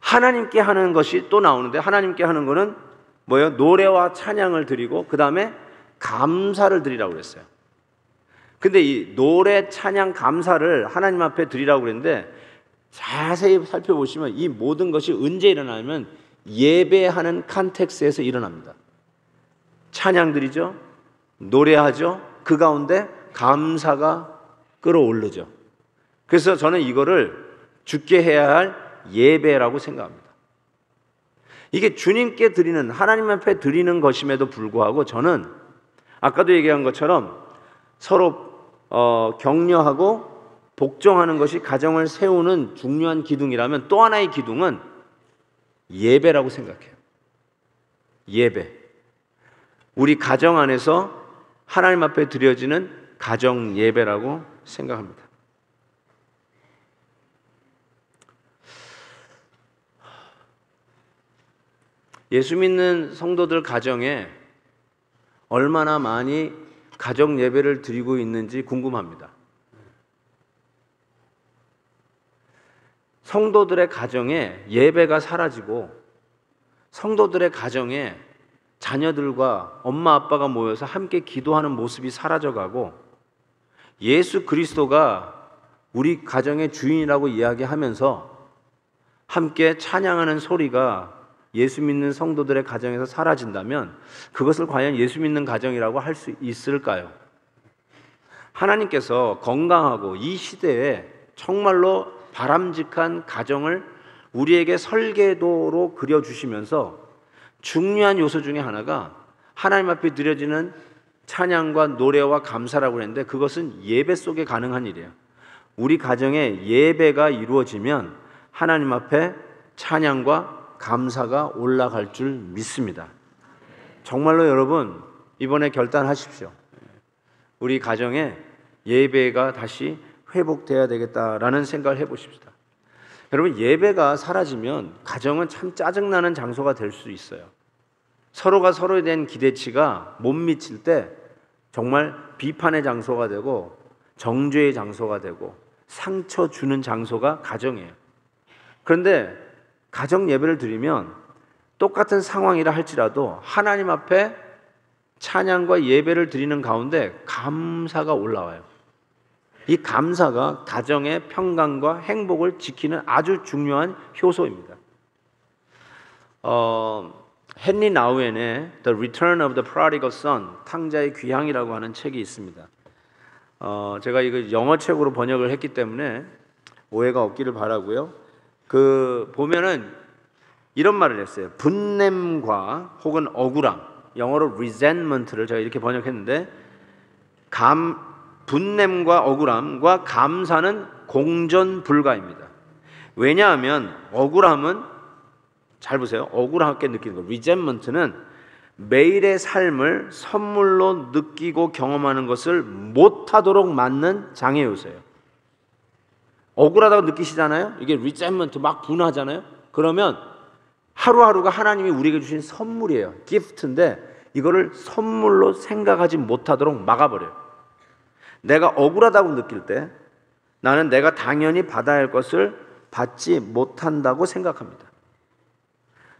하나님께 하는 것이 또 나오는데, 하나님께 하는 거는 뭐예요? 노래와 찬양을 드리고 그 다음에 감사를 드리라고 그랬어요. 근데 이 노래, 찬양, 감사를 하나님 앞에 드리라고 그랬는데 자세히 살펴보시면 이 모든 것이 언제 일어나냐면 예배하는 컨텍스트에서 일어납니다. 찬양 드리죠, 노래하죠, 그 가운데 감사가 끌어오르죠. 그래서 저는 이거를 주께 해야 할 예배라고 생각합니다. 이게 주님께 드리는, 하나님 앞에 드리는 것임에도 불구하고 저는 아까도 얘기한 것처럼 서로 격려하고 복종하는 것이 가정을 세우는 중요한 기둥이라면, 또 하나의 기둥은 예배라고 생각해요. 예배. 우리 가정 안에서 하나님 앞에 드려지는 가정 예배라고 생각합니다. 예수 믿는 성도들 가정에 얼마나 많이 가정 예배를 드리고 있는지 궁금합니다. 성도들의 가정에 예배가 사라지고 성도들의 가정에 자녀들과 엄마 아빠가 모여서 함께 기도하는 모습이 사라져가고 예수 그리스도가 우리 가정의 주인이라고 이야기하면서 함께 찬양하는 소리가 예수 믿는 성도들의 가정에서 사라진다면 그것을 과연 예수 믿는 가정이라고 할 수 있을까요? 하나님께서 건강하고 이 시대에 정말로 바람직한 가정을 우리에게 설계도로 그려주시면서 중요한 요소 중에 하나가 하나님 앞에 드려지는 찬양과 노래와 감사라고 했는데, 그것은 예배 속에 가능한 일이에요. 우리 가정에 예배가 이루어지면 하나님 앞에 찬양과 감사가 올라갈 줄 믿습니다. 정말로 여러분, 이번에 결단하십시오. 우리 가정에 예배가 다시 회복돼야 되겠다라는 생각을 해보십시다. 여러분, 예배가 사라지면 가정은 참 짜증나는 장소가 될 수 있어요. 서로가 서로에 대한 기대치가 못 미칠 때 정말 비판의 장소가 되고 정죄의 장소가 되고 상처 주는 장소가 가정이에요. 그런데 가정 예배를 드리면 똑같은 상황이라 할지라도 하나님 앞에 찬양과 예배를 드리는 가운데 감사가 올라와요. 이 감사가 가정의 평강과 행복을 지키는 아주 중요한 효소입니다. 헨리 나우엔의 The Return of the Prodigal Son, 탕자의 귀향이라고 하는 책이 있습니다. 제가 이거 영어 책으로 번역을 했기 때문에 오해가 없기를 바라고요. 보면은 이런 말을 했어요. 분냄과 혹은 억울함, 영어로 resentment를 제가 이렇게 번역했는데, 분냄과 억울함과 감사는 공존 불가입니다. 왜냐하면 억울함은, 잘 보세요, 억울하게 느끼는 거, resentment는 매일의 삶을 선물로 느끼고 경험하는 것을 못하도록 만든 장애 요소예요. 억울하다고 느끼시잖아요. 이게 resentment, 막 분하잖아요. 그러면 하루하루가 하나님이 우리에게 주신 선물이에요. 기프트인데 이거를 선물로 생각하지 못하도록 막아버려요. 내가 억울하다고 느낄 때 나는 내가 당연히 받아야 할 것을 받지 못한다고 생각합니다.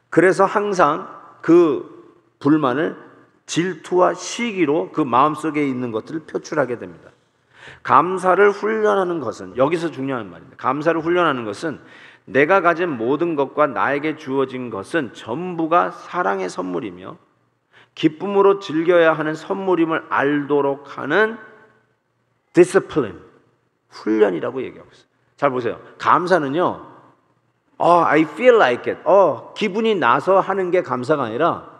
그래서 항상 그 불만을 질투와 시기로 그 마음속에 있는 것들을 표출하게 됩니다. 감사를 훈련하는 것은, 여기서 중요한 말입니다. 감사를 훈련하는 것은 내가 가진 모든 것과 나에게 주어진 것은 전부가 사랑의 선물이며 기쁨으로 즐겨야 하는 선물임을 알도록 하는 discipline, 훈련이라고 얘기하고 있어요. 잘 보세요. 감사는요, I feel like it, 기분이 나서 하는 게 감사가 아니라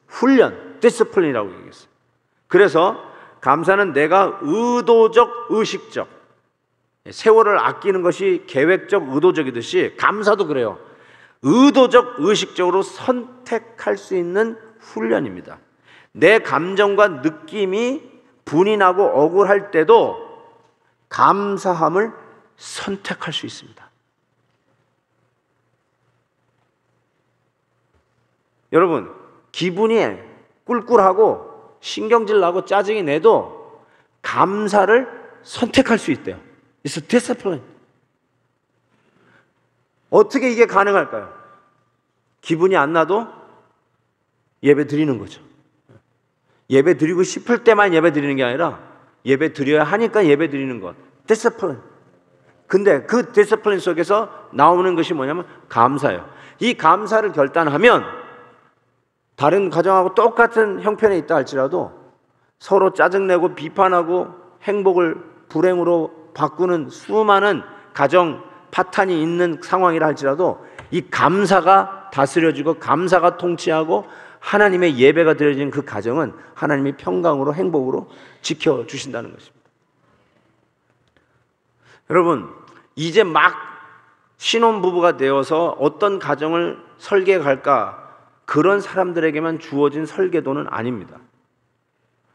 훈련, discipline이라고 얘기했어요. 그래서 감사는 내가 의도적, 의식적, 세월을 아끼는 것이 계획적, 의도적이듯이 감사도 그래요. 의도적, 의식적으로 선택할 수 있는 훈련입니다. 내 감정과 느낌이 분이 나고 억울할 때도 감사함을 선택할 수 있습니다. 여러분, 기분이 꿀꿀하고 신경질 나고 짜증이 내도 감사를 선택할 수 있대요. It's a discipline. 어떻게 이게 가능할까요? 기분이 안 나도 예배 드리는 거죠. 예배 드리고 싶을 때만 예배 드리는 게 아니라 예배 드려야 하니까 예배 드리는 것. discipline. 근데 그 discipline 속에서 나오는 것이 뭐냐면 감사예요. 이 감사를 결단하면 다른 가정하고 똑같은 형편에 있다 할지라도 서로 짜증내고 비판하고 행복을 불행으로 바꾸는 수많은 가정 파탄이 있는 상황이라 할지라도 이 감사가 다스려지고 감사가 통치하고 하나님의 예배가 드려지는 그 가정은 하나님이 평강으로 행복으로 지켜주신다는 것입니다. 여러분, 이제 막 신혼부부가 되어서 어떤 가정을 설계해 갈까, 그런 사람들에게만 주어진 설계도는 아닙니다.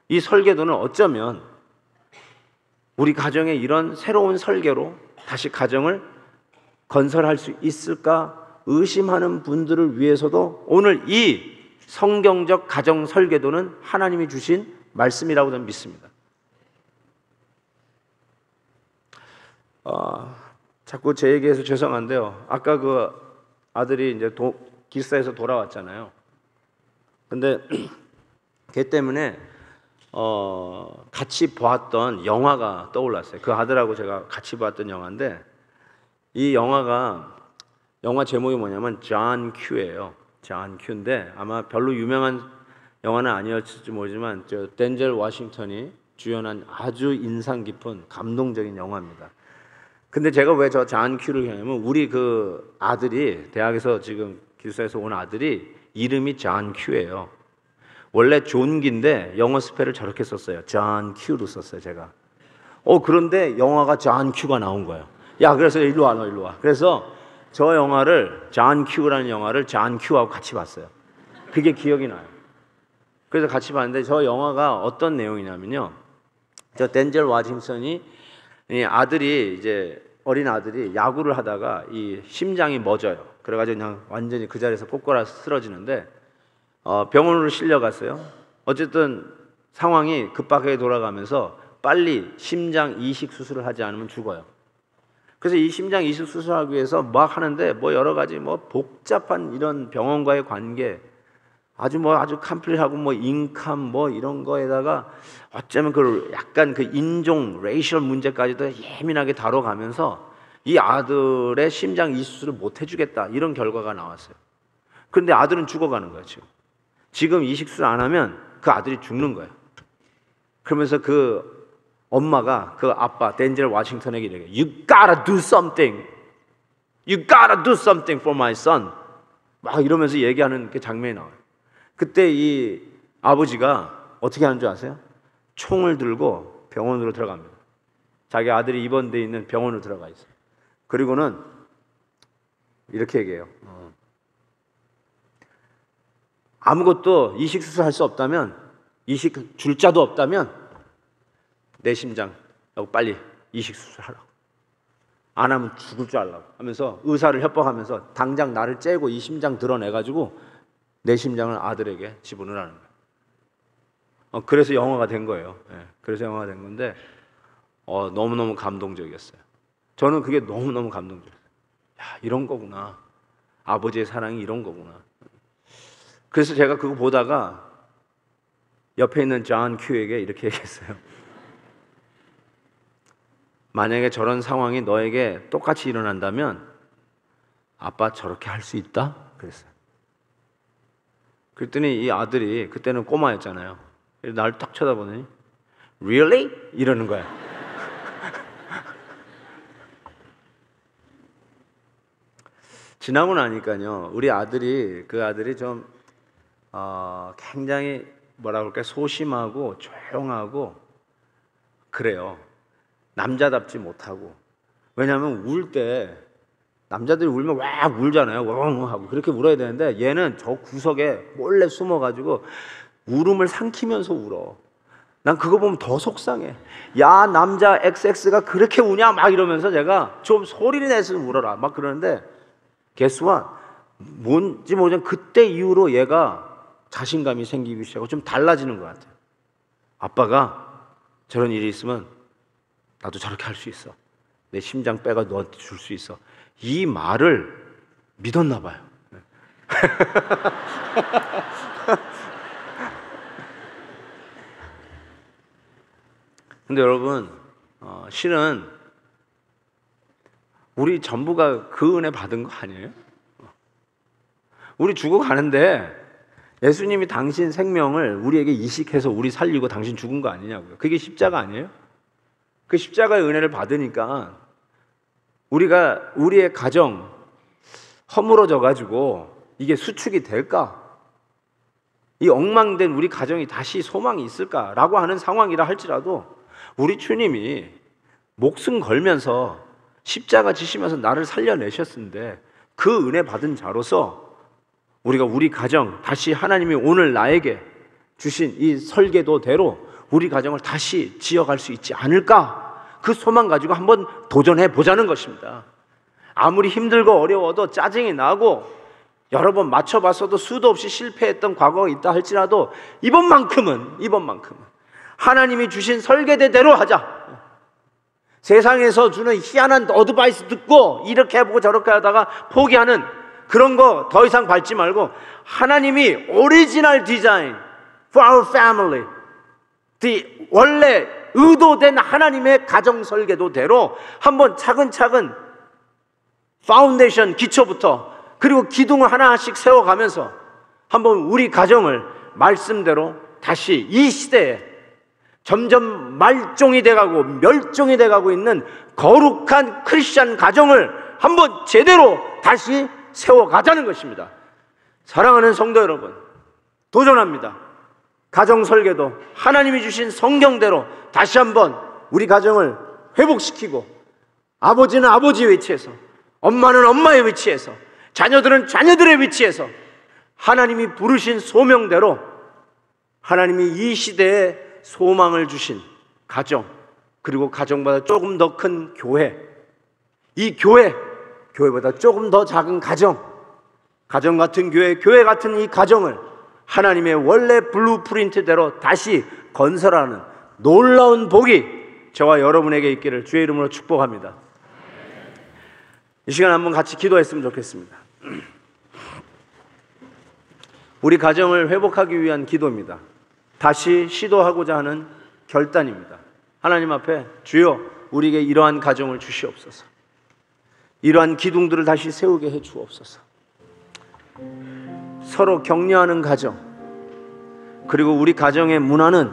이 설계도는 어쩌면 우리 가정의 이런 새로운 설계로 다시 가정을 건설할 수 있을까 의심하는 분들을 위해서도 오늘 이 성경적 가정 설계도는 하나님이 주신 말씀이라고 저는 믿습니다. 자꾸 제 얘기해서 죄송한데요. 아까 그 아들이 이제 기사에서 돌아왔잖아요. 근데 걔 때문에 같이 보았던 영화가 떠올랐어요. 그 아들하고 제가 같이 봤던 영화인데, 이 영화 제목이 뭐냐면 존 큐예요. 존 큐인데 아마 별로 유명한 영화는 아니었을지 모르지만 덴젤 워싱턴이 주연한 아주 인상 깊은 감동적인 영화입니다. 근데 제가 왜 저 존 큐를 하냐면, 우리 그 아들이 대학에서 지금 기숙사에서 온 아들이 이름이 존 큐예요. 원래 존기인데 영어 스펠을 저렇게 썼어요. 존 큐로 썼어요, 제가. 그런데 영화가 존 큐가 나온 거예요. 야, 그래서 일로 와, 너 일로 와. 그래서 저 영화를, 존 큐라는 영화를 존 큐하고 같이 봤어요. 그게 기억이 나요. 그래서 같이 봤는데, 저 영화가 어떤 내용이냐면요, 저 덴젤 워싱턴이, 이 아들이 이제 어린 아들이 야구를 하다가 이 심장이 멎어요. 그래가지고 그냥 완전히 그 자리에서 꼬꼬라 쓰러지는데 병원으로 실려갔어요. 어쨌든 상황이 급박하게 돌아가면서 빨리 심장 이식 수술을 하지 않으면 죽어요. 그래서 이 심장 이식 수술하기 위해서 막 하는데 뭐 여러 가지 뭐 복잡한 이런 병원과의 관계, 아주 컴플릿하고 뭐 인컴 뭐 이런 거에다가 어쩌면 그 약간 그 인종 레이셜 문제까지도 예민하게 다뤄가면서 이 아들의 심장 이식 수술을 못 해주겠다, 이런 결과가 나왔어요. 그런데 아들은 죽어가는 거예요. 지금 이식 수술 안 하면 그 아들이 죽는 거예요. 그러면서 그 엄마가 그 아빠 덴젤 워싱턴에게 이래요. You gotta do something. You gotta do something for my son. 막 이러면서 얘기하는 그 장면이 나와요. 그때 이 아버지가 어떻게 하는 줄 아세요? 총을 들고 병원으로 들어갑니다. 자기 아들이 입원되어 있는 병원으로 들어가 있어요. 그리고는 이렇게 얘기해요. 아무것도 이식 수술 할 수 없다면, 이식 줄 자도 없다면 내 심장 빨리 이식 수술하라고. 안 하면 죽을 줄 알라고 하면서 의사를 협박하면서 당장 나를 째고 이 심장 드러내가지고 내 심장을 아들에게 지불하는 거예요. 그래서 영화가 된 거예요. 그래서 영화가 된 건데 너무너무 감동적이었어요. 저는 그게 너무너무 감동적이었어요. 야, 이런 거구나. 아버지의 사랑이 이런 거구나. 그래서 제가 그거 보다가 옆에 있는 존 큐에게 이렇게 얘기했어요. 만약에 저런 상황이 너에게 똑같이 일어난다면 아빠 저렇게 할 수 있다? 그랬어요. 그랬더니 이 아들이, 그때는 꼬마였잖아요, 날 딱 쳐다보더니 Really? 이러는 거야. 지나고 나니까요, 우리 아들이, 그 아들이 좀 굉장히 뭐라 그럴까, 소심하고 조용하고 그래요. 남자답지 못하고. 왜냐하면 울 때 남자들이 울면 와 울잖아요. 왕 하고 그렇게 울어야 되는데 얘는 저 구석에 몰래 숨어가지고 울음을 삼키면서 울어. 난 그거 보면 더 속상해. 야, 남자 XX가 그렇게 우냐? 막 이러면서 제가 좀 소리를 내서 울어라 막 그러는데, guess what? 뭔지 모르지만 그때 이후로 얘가 자신감이 생기기 시작하고 좀 달라지는 것 같아요. 아빠가 저런 일이 있으면 나도 저렇게 할 수 있어. 내 심장 빼가 너한테 줄 수 있어. 이 말을 믿었나 봐요. 근데 여러분, 실은 우리 전부가 그 은혜 받은 거 아니에요? 우리 죽어가는데 예수님이 당신 생명을 우리에게 이식해서 우리 살리고 당신 죽은 거 아니냐고요. 그게 십자가 아니에요? 그 십자가의 은혜를 받으니까 우리가 우리의 가정, 허물어져 가지고 이게 수축이 될까? 이 엉망된 우리 가정이 다시 소망이 있을까라고 하는 상황이라 할지라도 우리 주님이 목숨 걸면서 십자가 지시면서 나를 살려내셨는데 그 은혜 받은 자로서 우리가 우리 가정 다시 하나님이 오늘 나에게 주신 이 설계도대로 우리 가정을 다시 지어갈 수 있지 않을까? 그 소망 가지고 한번 도전해 보자는 것입니다. 아무리 힘들고 어려워도 짜증이 나고 여러 번 맞춰봤어도 수도 없이 실패했던 과거가 있다 할지라도 이번만큼은 하나님이 주신 설계대대로 하자. 세상에서 주는 희한한 어드바이스 듣고 이렇게 해보고 저렇게 하다가 포기하는 그런 거 더 이상 밟지 말고 하나님이 오리지널 디자인 for our family, 원래 의도된 하나님의 가정 설계도대로 한번 차근차근 파운데이션 기초부터 그리고 기둥을 하나씩 세워가면서 한번 우리 가정을 말씀대로 다시 이 시대에 점점 말종이 돼가고 멸종이 돼가고 있는 거룩한 크리스찬 가정을 한번 제대로 다시 세워가자는 것입니다. 사랑하는 성도 여러분, 도전합니다. 가정 설계도 하나님이 주신 성경대로 다시 한번 우리 가정을 회복시키고 아버지는 아버지의 위치에서, 엄마는 엄마의 위치에서, 자녀들은 자녀들의 위치에서 하나님이 부르신 소명대로 하나님이 이 시대에 소망을 주신 가정, 그리고 가정보다 조금 더 큰 교회, 이 교회보다 조금 더 작은 가정 같은 교회 같은 이 가정을 하나님의 원래 블루프린트대로 다시 건설하는 놀라운 복이 저와 여러분에게 있기를 주의 이름으로 축복합니다. 이 시간 한번 같이 기도했으면 좋겠습니다. 우리 가정을 회복하기 위한 기도입니다. 다시 시도하고자 하는 결단입니다. 하나님 앞에 주여 우리에게 이러한 가정을 주시옵소서. 이러한 기둥들을 다시 세우게 해 주옵소서. 서로 격려하는 가정, 그리고 우리 가정의 문화는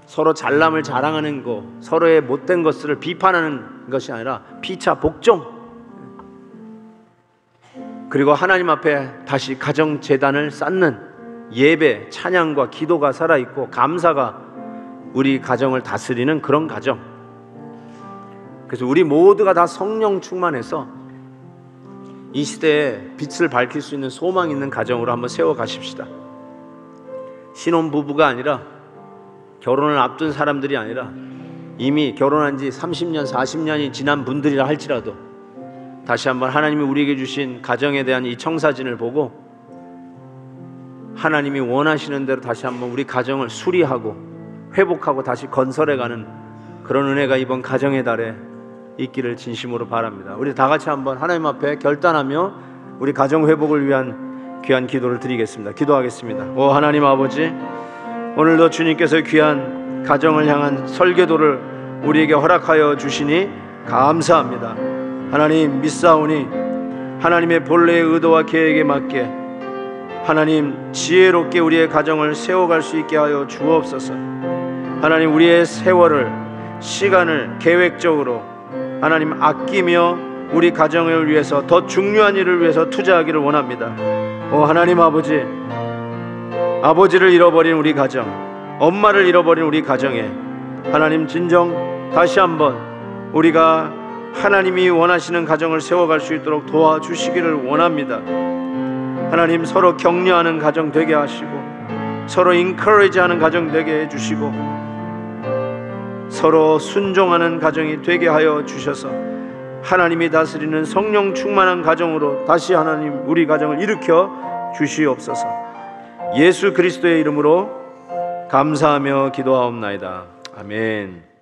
서로 잘남을 자랑하는 것, 서로의 못된 것을 비판하는 것이 아니라 피차 복종, 그리고 하나님 앞에 다시 가정재단을 쌓는 예배, 찬양과 기도가 살아있고 감사가 우리 가정을 다스리는 그런 가정. 그래서 우리 모두가 다 성령 충만해서 이 시대에 빛을 밝힐 수 있는 소망 있는 가정으로 한번 세워가십시다. 신혼부부가 아니라, 결혼을 앞둔 사람들이 아니라 이미 결혼한 지 30년, 40년이 지난 분들이라 할지라도 다시 한번 하나님이 우리에게 주신 가정에 대한 이 청사진을 보고 하나님이 원하시는 대로 다시 한번 우리 가정을 수리하고 회복하고 다시 건설해가는 그런 은혜가 이번 가정의 달에 있기를 진심으로 바랍니다. 우리 다 같이 한번 하나님 앞에 결단하며 우리 가정 회복을 위한 귀한 기도를 드리겠습니다. 기도하겠습니다. 오 하나님 아버지, 오늘도 주님께서 귀한 가정을 향한 설계도를 우리에게 허락하여 주시니 감사합니다. 하나님 믿사오니 하나님의 본래의 의도와 계획에 맞게 하나님 지혜롭게 우리의 가정을 세워갈 수 있게 하여 주옵소서. 하나님 우리의 세월을, 시간을 계획적으로 하나님 아끼며 우리 가정을 위해서, 더 중요한 일을 위해서 투자하기를 원합니다. 오 하나님 아버지, 아버지를 잃어버린 우리 가정, 엄마를 잃어버린 우리 가정에 하나님 진정 다시 한번 우리가 하나님이 원하시는 가정을 세워갈 수 있도록 도와주시기를 원합니다. 하나님 서로 격려하는 가정 되게 하시고, 서로 인커리지하는 가정 되게 해주시고, 서로 순종하는 가정이 되게 하여 주셔서 하나님이 다스리는 성령 충만한 가정으로 다시 하나님 우리 가정을 일으켜 주시옵소서. 예수 그리스도의 이름으로 감사하며 기도하옵나이다. 아멘.